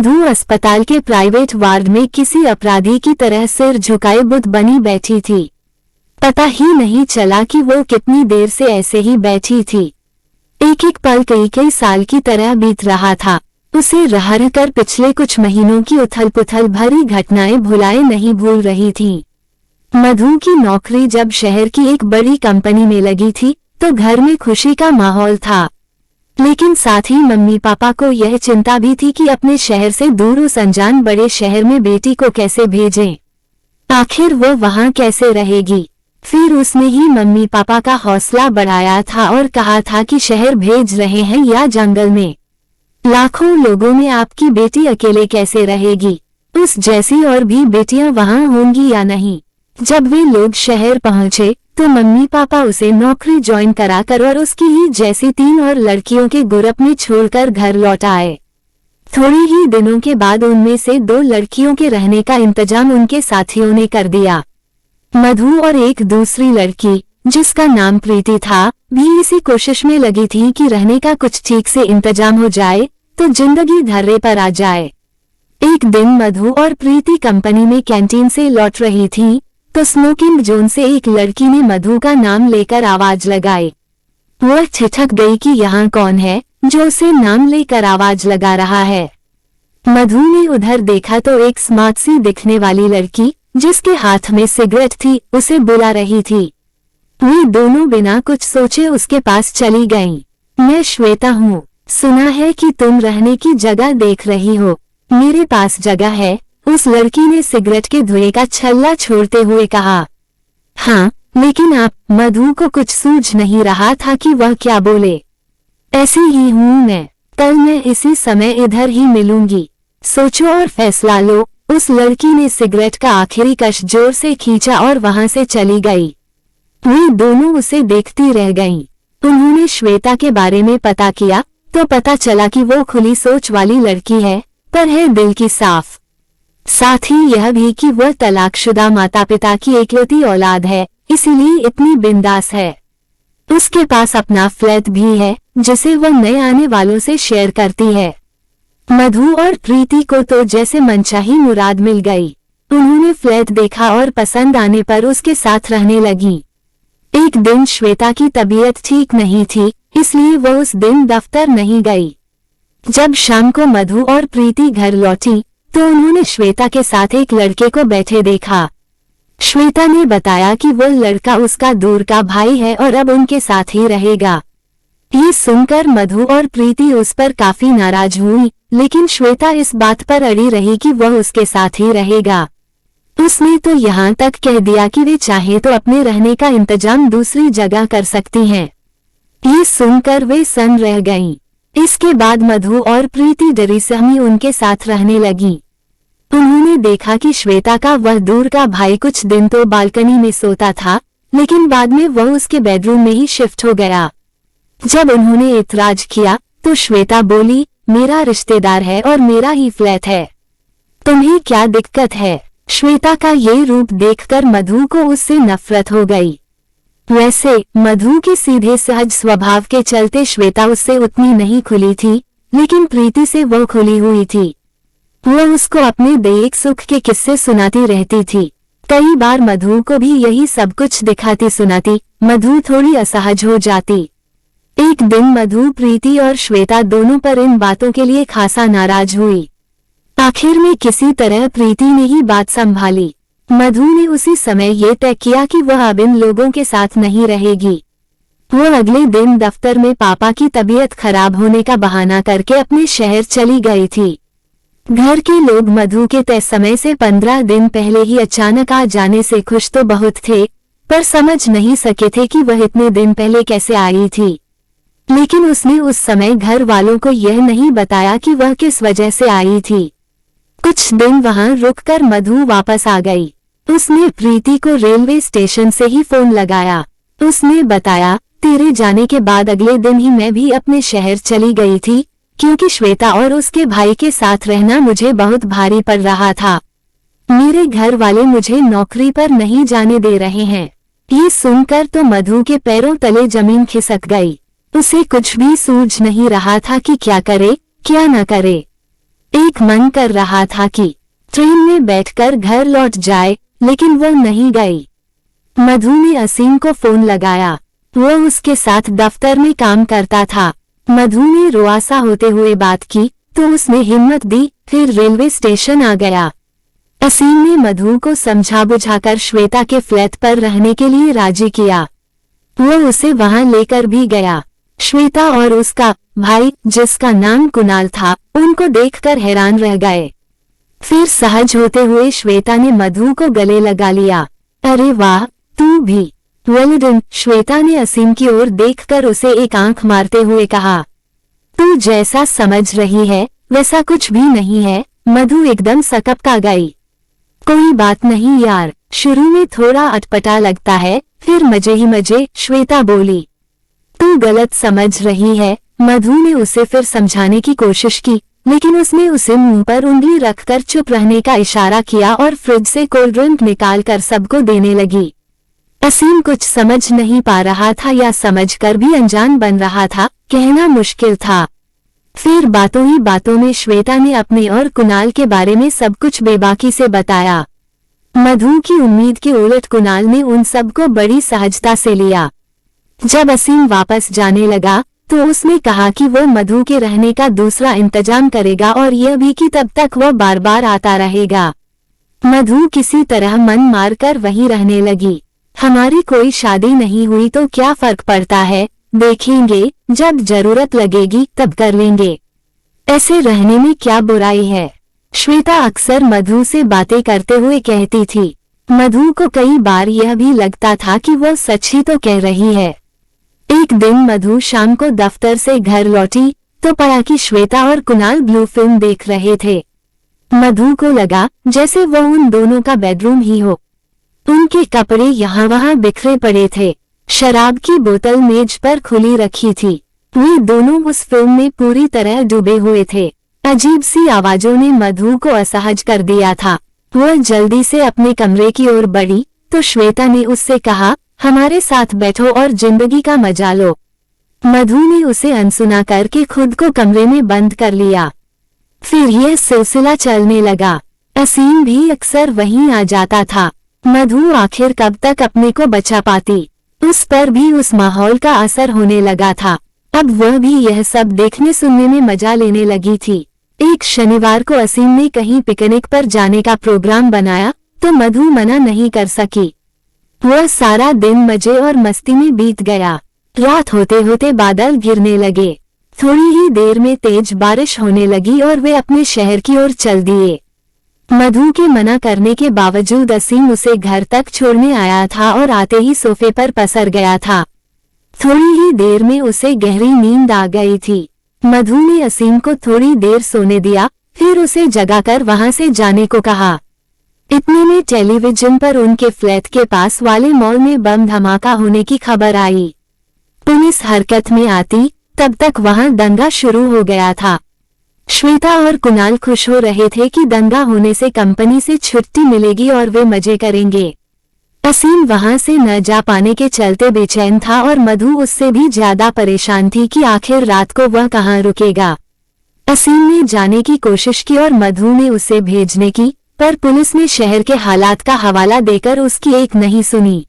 मधु अस्पताल के private ward में किसी अपराधी की तरह सिर झुकाए बुत बनी बैठी थी। पता ही नहीं चला कि वो कितनी देर से ऐसे ही बैठी थी। एक एक पल कई कई साल की तरह बीत रहा था। उसे रह कर पिछले कुछ महीनों की उथल पुथल भरी घटनाएं भुलाए नहीं भूल रही थी। मधु की नौकरी जब शहर की एक बड़ी कंपनी में लगी थी तो घर में खुशी का माहौल था, लेकिन साथ ही मम्मी पापा को यह चिंता भी थी कि अपने शहर से दूर उस अनजान बड़े शहर में बेटी को कैसे भेजें। आखिर वो वहां कैसे रहेगी। फिर उसने ही मम्मी पापा का हौसला बढ़ाया था और कहा था कि शहर भेज रहे हैं या जंगल में। लाखों लोगों में आपकी बेटी अकेले कैसे रहेगी। उस जैसी और भी बेटियां वहां होंगी या नहीं। जब वे लोग शहर पहुंचे तो मम्मी पापा उसे नौकरी ज्वाइन कराकर और उसकी ही जैसी 3 और लड़कियों के ग्रुप में छोड़कर घर लौट आए। थोड़े ही दिनों के बाद उनमें से 2 लड़कियों के रहने का इंतजाम उनके साथियों ने कर दिया। मधु और एक दूसरी लड़की जिसका नाम प्रीति था भी इसी कोशिश में लगी थी कि रहने का कुछ ठीक से इंतजाम हो जाए तो जिंदगी धर्रे पर आ जाए। एक दिन मधु और प्रीति कंपनी में कैंटीन से लौट रही थी तो स्मोकिंग जोन से एक लड़की ने मधु का नाम लेकर आवाज लगाई। वह ठिठक गई कि यहाँ कौन है जो उसे नाम लेकर आवाज लगा रहा है। मधु ने उधर देखा तो एक स्मार्ट सी दिखने वाली लड़की जिसके हाथ में सिगरेट थी उसे बुला रही थी। वे दोनों बिना कुछ सोचे उसके पास चली गईं। मैं श्वेता हूँ, सुना है कि तुम रहने की जगह देख रही हो, मेरे पास जगह है, उस लड़की ने सिगरेट के धुएं का छल्ला छोड़ते हुए कहा। हाँ, लेकिन आप। मधु को कुछ सूझ नहीं रहा था कि वह क्या बोले। ऐसी ही हूँ मैं, कल मैं इसी समय इधर ही मिलूंगी, सोचो और फैसला लो। उस लड़की ने सिगरेट का आखिरी कश जोर से खींचा और वहां से चली गई। वे दोनों उसे देखती रह गईं। उन्होंने श्वेता के बारे में पता किया तो पता चला कि वो खुली सोच वाली लड़की है, पर है दिल की साफ। साथ ही यह भी कि वह तलाकशुदा माता पिता की एकलौती औलाद है, इसीलिए इतनी बिंदास है। उसके पास अपना फ्लैट भी है जिसे वह नए आने वालों से शेयर करती है। मधु और प्रीति को तो जैसे मनचाही मुराद मिल गई। उन्होंने फ्लैट देखा और पसंद आने पर उसके साथ रहने लगी। एक दिन श्वेता की तबीयत ठीक नहीं थी, इसलिए वह उस दिन दफ्तर नहीं गई। जब शाम को मधु और प्रीति घर लौटी तो उन्होंने श्वेता के साथ एक लड़के को बैठे देखा। श्वेता ने बताया कि वह लड़का उसका दूर का भाई है और अब उनके साथ ही रहेगा। ये सुनकर मधु और प्रीति उस पर काफी नाराज हुई, लेकिन श्वेता इस बात पर अड़ी रही कि वह उसके साथ ही रहेगा। उसने तो यहाँ तक कह दिया कि वे चाहे तो अपने रहने का इंतजाम दूसरी जगह कर सकती हैं। ये सुनकर वे सन्न रह गईं। इसके बाद मधु और प्रीति डरी सहमी उनके साथ रहने लगी। उन्होंने देखा कि श्वेता का वह दूर का भाई कुछ दिन तो बालकनी में सोता था, लेकिन बाद में वह उसके बेडरूम में ही शिफ्ट हो गया। जब उन्होंने एतराज किया तो श्वेता बोली, मेरा रिश्तेदार है और मेरा ही फ्लैट है, तुम्हें क्या दिक्कत है। श्वेता का ये रूप देखकर मधु को उससे नफरत हो गई। वैसे मधु के सीधे सहज स्वभाव के चलते श्वेता उससे उतनी नहीं खुली थी, लेकिन प्रीति से वह खुली हुई थी। वह उसको अपने दैहिक सुख के किस्से सुनाती रहती थी। कई बार मधु को भी यही सब कुछ दिखाती सुनाती। मधु थोड़ी असहज हो जाती। एक दिन मधु, प्रीति और श्वेता दोनों पर इन बातों के लिए खासा नाराज हुई। आखिर में किसी तरह प्रीति ने ही बात संभाली। मधु ने उसी समय ये तय किया कि वह अब इन लोगों के साथ नहीं रहेगी। वह अगले दिन दफ्तर में पापा की तबीयत खराब होने का बहाना करके अपने शहर चली गई थी। घर के लोग मधु के तय समय से 15 दिन पहले ही अचानक आ जाने से खुश तो बहुत थे, पर समझ नहीं सके थे कि वह इतने दिन पहले कैसे आई थी। लेकिन उसने उस समय घर वालों को यह नहीं बताया कि वह किस वजह से आई थी। कुछ दिन वहां रुककर मधु वापस आ गई। उसने प्रीति को रेलवे स्टेशन से ही फोन लगाया। उसने बताया, तेरे जाने के बाद अगले दिन ही मैं भी अपने शहर चली गई थी, क्योंकि श्वेता और उसके भाई के साथ रहना मुझे बहुत भारी पड़ रहा था। मेरे घर वाले मुझे नौकरी पर नहीं जाने दे रहे हैं। ये सुनकर तो मधु के पैरों तले जमीन खिसक गई। उसे कुछ भी सूझ नहीं रहा था कि क्या करे क्या न करे। एक मन कर रहा था कि ट्रेन में बैठकर घर लौट जाए, लेकिन वह नहीं गई। मधु ने असीम को फोन लगाया। वह उसके साथ दफ्तर में काम करता था। मधु ने रुआसा होते हुए बात की तो उसने हिम्मत दी, फिर रेलवे स्टेशन आ गया। असीम ने मधु को समझा बुझाकर श्वेता के फ्लैट पर रहने के लिए राजी किया। वह उसे वहां लेकर भी गया। श्वेता और उसका भाई, जिसका नाम कुणाल था, उनको देखकर हैरान रह गए। फिर सहज होते हुए श्वेता ने मधु को गले लगा लिया। अरे वाह, तू भी। वेल डन, श्वेता ने असीम की ओर देखकर उसे एक आंख मारते हुए कहा। तू जैसा समझ रही है वैसा कुछ भी नहीं है। मधु एकदम सकपका गई। कोई बात नहीं यार, शुरू में थोड़ा अटपटा लगता है, फिर मजे ही मजे, श्वेता बोली। तू गलत समझ रही है। मधु ने उसे फिर समझाने की कोशिश की, लेकिन उसने उसे मुंह पर उंगली रखकर चुप रहने का इशारा किया और फ्रिज से कोल्ड ड्रिंक निकालकर सबको देने लगी। असीम कुछ समझ नहीं पा रहा था या समझकर भी अनजान बन रहा था, कहना मुश्किल था। फिर बातों ही बातों में श्वेता ने अपने और कुणाल के बारे में सब कुछ बेबाकी से बताया। मधु की उम्मीद के उलट कुणाल ने उन सबको बड़ी सहजता से लिया। जब असीम वापस जाने लगा तो उसने कहा कि वह मधु के रहने का दूसरा इंतजाम करेगा और यह भी कि तब तक वह बार बार आता रहेगा। मधु किसी तरह मन मारकर वहीं रहने लगी। हमारी कोई शादी नहीं हुई तो क्या फर्क पड़ता है, देखेंगे, जब जरूरत लगेगी तब कर लेंगे। ऐसे रहने में क्या बुराई है, श्वेता अक्सर मधु से बातें करते हुए कहती थी। मधु को कई बार यह भी लगता था कि वह सच ही तो कह रही है। एक दिन मधु शाम को दफ्तर से घर लौटी तो पाया कि श्वेता और कुणाल ब्लू फिल्म देख रहे थे। मधु को लगा जैसे वह उन दोनों का बेडरूम ही हो। उनके कपड़े यहाँ वहाँ बिखरे पड़े थे। शराब की बोतल मेज पर खुली रखी थी। वे दोनों उस फिल्म में पूरी तरह डूबे हुए थे। अजीब सी आवाजों ने मधु को असहज कर दिया था। वह जल्दी से अपने कमरे की ओर बढ़ी तो श्वेता ने उससे कहा, हमारे साथ बैठो और जिंदगी का मजा लो। मधु ने उसे अनसुना करके खुद को कमरे में बंद कर लिया। फिर यह सिलसिला चलने लगा। असीम भी अक्सर वहीं आ जाता था। मधु आखिर कब तक अपने को बचा पाती। उस पर भी उस माहौल का असर होने लगा था। अब वह भी यह सब देखने सुनने में मजा लेने लगी थी। एक शनिवार को असीम ने कहीं पिकनिक पर जाने का प्रोग्राम बनाया तो मधु मना नहीं कर सकी। वह सारा दिन मजे और मस्ती में बीत गया। रात होते होते बादल घिरने लगे। थोड़ी ही देर में तेज बारिश होने लगी और वे अपने शहर की ओर चल दिए। मधु के मना करने के बावजूद असीम उसे घर तक छोड़ने आया था और आते ही सोफे पर पसर गया था। थोड़ी ही देर में उसे गहरी नींद आ गई थी। मधु ने असीम को थोड़ी देर सोने दिया, फिर उसे जगाकर वहां से जाने को कहा। इतने में टेलीविजन पर उनके फ्लैट के पास वाले मॉल में बम धमाका होने की खबर आई। पुलिस हरकत में आती तब तक वहां दंगा शुरू हो गया था। श्वेता और कुणाल खुश हो रहे थे कि दंगा होने से कंपनी से छुट्टी मिलेगी और वे मजे करेंगे। असीम वहां से न जा पाने के चलते बेचैन था और मधु उससे भी ज्यादा परेशान थी कि आखिर रात को वह कहाँ रुकेगा। असीम ने जाने की कोशिश की और मधु ने उसे भेजने की, पर पुलिस ने शहर के हालात का हवाला देकर उसकी एक नहीं सुनी।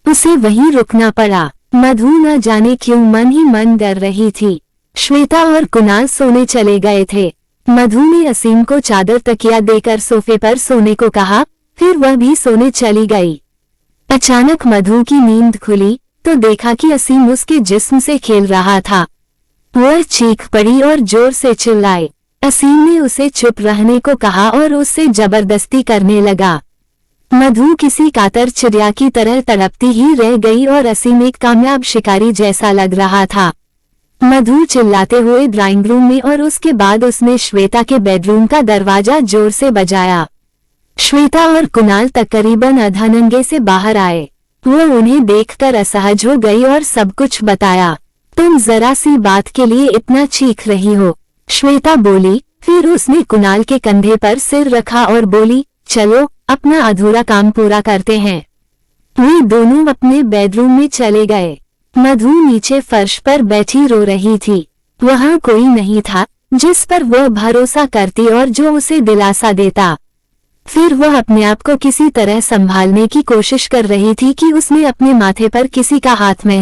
उसे वहीं रुकना पड़ा। मधु न जाने क्यों मन ही मन डर रही थी। श्वेता और कुणाल सोने चले गए थे। मधु ने असीम को चादर तकिया देकर सोफे पर सोने को कहा, फिर वह भी सोने चली गई। अचानक मधु की नींद खुली तो देखा कि असीम उसके जिस्म से खेल रहा था। वह चीख पड़ी और जोर से चिल्लाए। असीम ने उसे चुप रहने को कहा और उससे जबरदस्ती करने लगा। मधु किसी कातर चिड़िया की तरह तड़पती ही रह गई और असीम एक कामयाब शिकारी जैसा लग रहा था। मधु चिल्लाते हुए ड्राइंग रूम में और उसके बाद उसने श्वेता के बेडरूम का दरवाजा जोर से बजाया। श्वेता और कुणाल तकरीबन अधनंगे से बाहर आए। वह उन्हें देखकर असहज हो गई और सब कुछ बताया। तुम जरा सी बात के लिए इतना चीख रही हो, श्वेता बोली। फिर उसने कुणाल के कंधे पर सिर रखा और बोली, चलो अपना अधूरा काम पूरा करते हैं। वे दोनों अपने बेडरूम में चले गए। मधु नीचे फर्श पर बैठी रो रही थी। वहां कोई नहीं था, जिस पर वह भरोसा करती और जो उसे दिलासा देता। फिर वह अपने आप को किसी तरह संभालने की कोशिश कर रही थी कि उसने अपने माथे पर किसी का हाथ महसूस